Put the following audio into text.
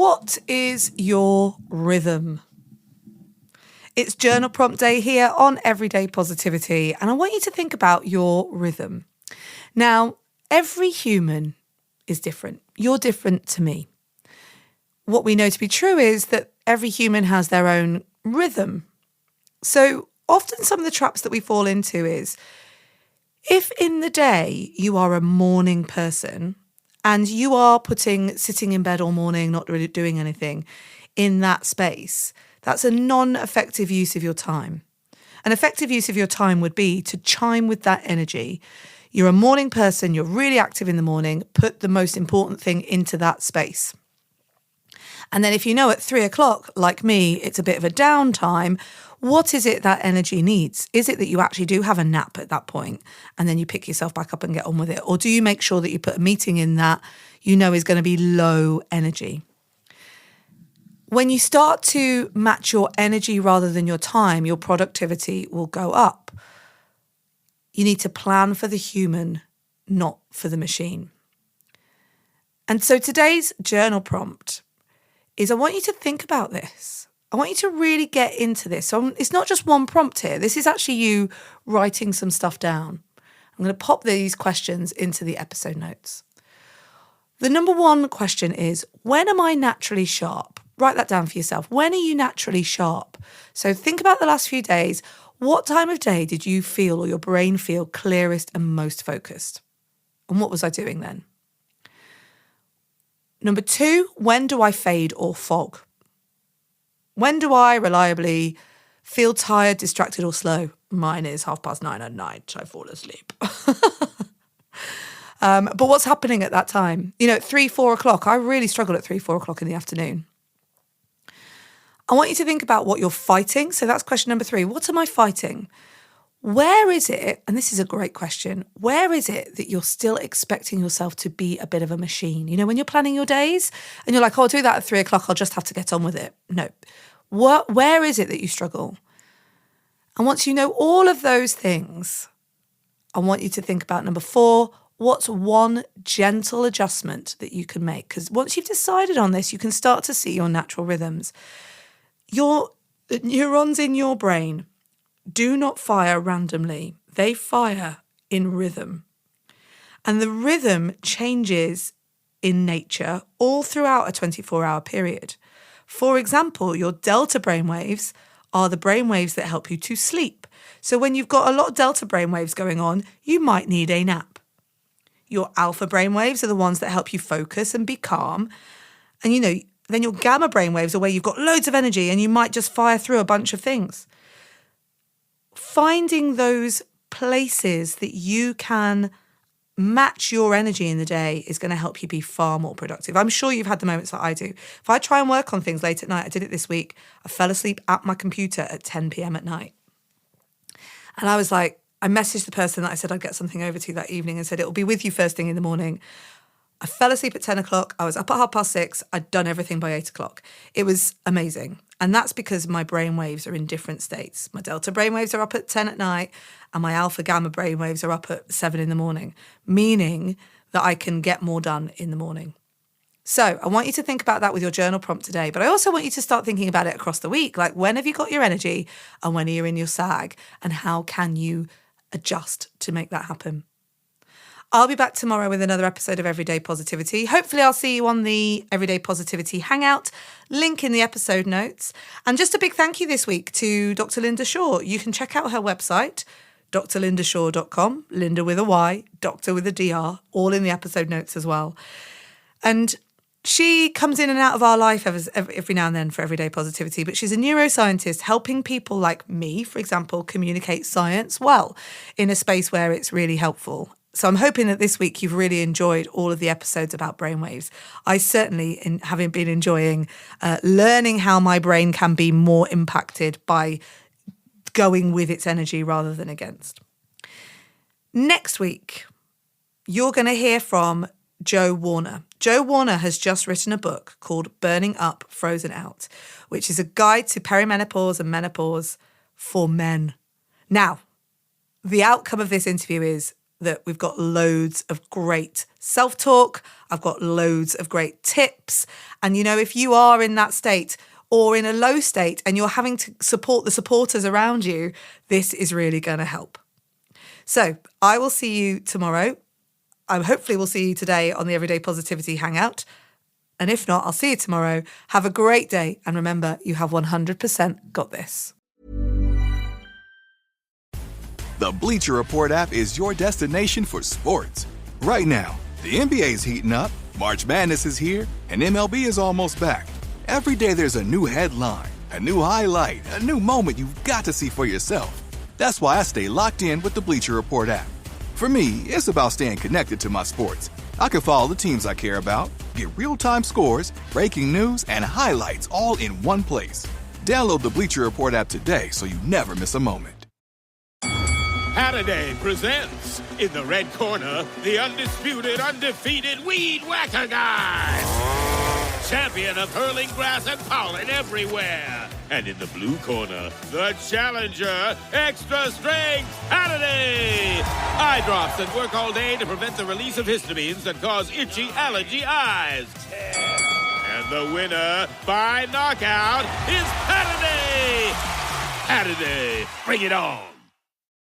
What is your rhythm? It's journal prompt day here on Everyday Positivity, and I want you to think about your rhythm. Now, every human is different. You're different to me. What we know to be true is that every human has their own rhythm. So often some of the traps that we fall into is, if in the day you are a morning person and you are sitting in bed all morning, not really doing anything in that space, that's a non-effective use of your time. An effective use of your time would be to chime with that energy. You're a morning person, you're really active in the morning, put the most important thing into that space. And then if you know at 3:00, like me, it's a bit of a downtime, what is it that energy needs? Is it that you actually do have a nap at that point and then you pick yourself back up and get on with it? Or do you make sure that you put a meeting in that you know is going to be low energy? When you start to match your energy rather than your time, your productivity will go up. You need to plan for the human, not for the machine. And so today's journal prompt is, I want you to think about this. I want you to really get into this. So it's not just one prompt here. This is actually you writing some stuff down. I'm going to pop these questions into the episode notes. The number one question is, when am I naturally sharp? Write that down for yourself. When are you naturally sharp? So think about the last few days. What time of day did you feel, or your brain feel, clearest and most focused? And what was I doing then? Number two, when do I fade or fog? When do I reliably feel tired, distracted or slow? Mine is 9:30 at night. I fall asleep. But what's happening at that time? At 3-4 o'clock, I really struggle at 3-4 o'clock in the afternoon. I want you to think about what you're fighting. So that's question number 3. What am I fighting? Where is it, and this is a great question, where is it that you're still expecting yourself to be a bit of a machine? When you're planning your days and you're like, I'll do that at 3:00, I'll just have to get on with it. No. Where is it that you struggle? And once you know all of those things, I want you to think about number 4, what's one gentle adjustment that you can make? Because once you've decided on this, you can start to see your natural rhythms. Your neurons in your brain do not fire randomly. They fire in rhythm. And the rhythm changes in nature all throughout a 24-hour period. For example, your delta brainwaves are the brainwaves that help you to sleep. So when you've got a lot of delta brainwaves going on, you might need a nap. Your alpha brainwaves are the ones that help you focus and be calm. And then your gamma brainwaves are where you've got loads of energy and you might just fire through a bunch of things. Finding those places that you can match your energy in the day is going to help you be far more productive. I'm sure you've had the moments that I do. If I try and work on things late at night, I did it this week, I fell asleep at my computer at 10 p.m. at night. And I was like, I messaged the person that I said I'd get something over to that evening and said, it'll be with you first thing in the morning. I fell asleep at 10 o'clock. I was up at 6:30. I'd done everything by 8 o'clock. It was amazing. And that's because my brain waves are in different states. My delta brain waves are up at 10 at night and my alpha gamma brain waves are up at 7 in the morning, meaning that I can get more done in the morning. So I want you to think about that with your journal prompt today, but I also want you to start thinking about it across the week. Like, when have you got your energy and when are you in your sag, and how can you adjust to make that happen? I'll be back tomorrow with another episode of Everyday Positivity. Hopefully I'll see you on the Everyday Positivity Hangout, link in the episode notes. And just a big thank you this week to Dr. Linda Shaw. You can check out her website, drlindashaw.com, Linda with a Y, Doctor with a DR, all in the episode notes as well. And she comes in and out of our life every now and then for Everyday Positivity, but she's a neuroscientist helping people like me, for example, communicate science well in a space where it's really helpful. So I'm hoping that this week you've really enjoyed all of the episodes about brainwaves. I certainly have been enjoying learning how my brain can be more impacted by going with its energy rather than against. Next week, you're going to hear from Jo Warner. Jo Warner has just written a book called Burning Up, Frozen Out, which is a guide to perimenopause and menopause for men. Now, the outcome of this interview is that we've got loads of great self-talk. I've got loads of great tips. And, if you are in that state or in a low state and you're having to support the supporters around you, this is really going to help. So I will see you tomorrow. I hopefully will see you today on the Everyday Positivity Hangout. And if not, I'll see you tomorrow. Have a great day. And remember, you have 100% got this. The Bleacher Report app is your destination for sports. Right now, the NBA is heating up, March Madness is here, and MLB is almost back. Every day there's a new headline, a new highlight, a new moment you've got to see for yourself. That's why I stay locked in with the Bleacher Report app. For me, it's about staying connected to my sports. I can follow the teams I care about, get real-time scores, breaking news, and highlights all in one place. Download the Bleacher Report app today so you never miss a moment. Holiday presents, in the red corner, the undisputed, undefeated Weed Whacker Guy. Champion of hurling grass and pollen everywhere. And in the blue corner, the challenger, extra strength Holiday. Eye drops that work all day to prevent the release of histamines that cause itchy allergy eyes. And the winner by knockout is Holiday. Holiday, bring it on.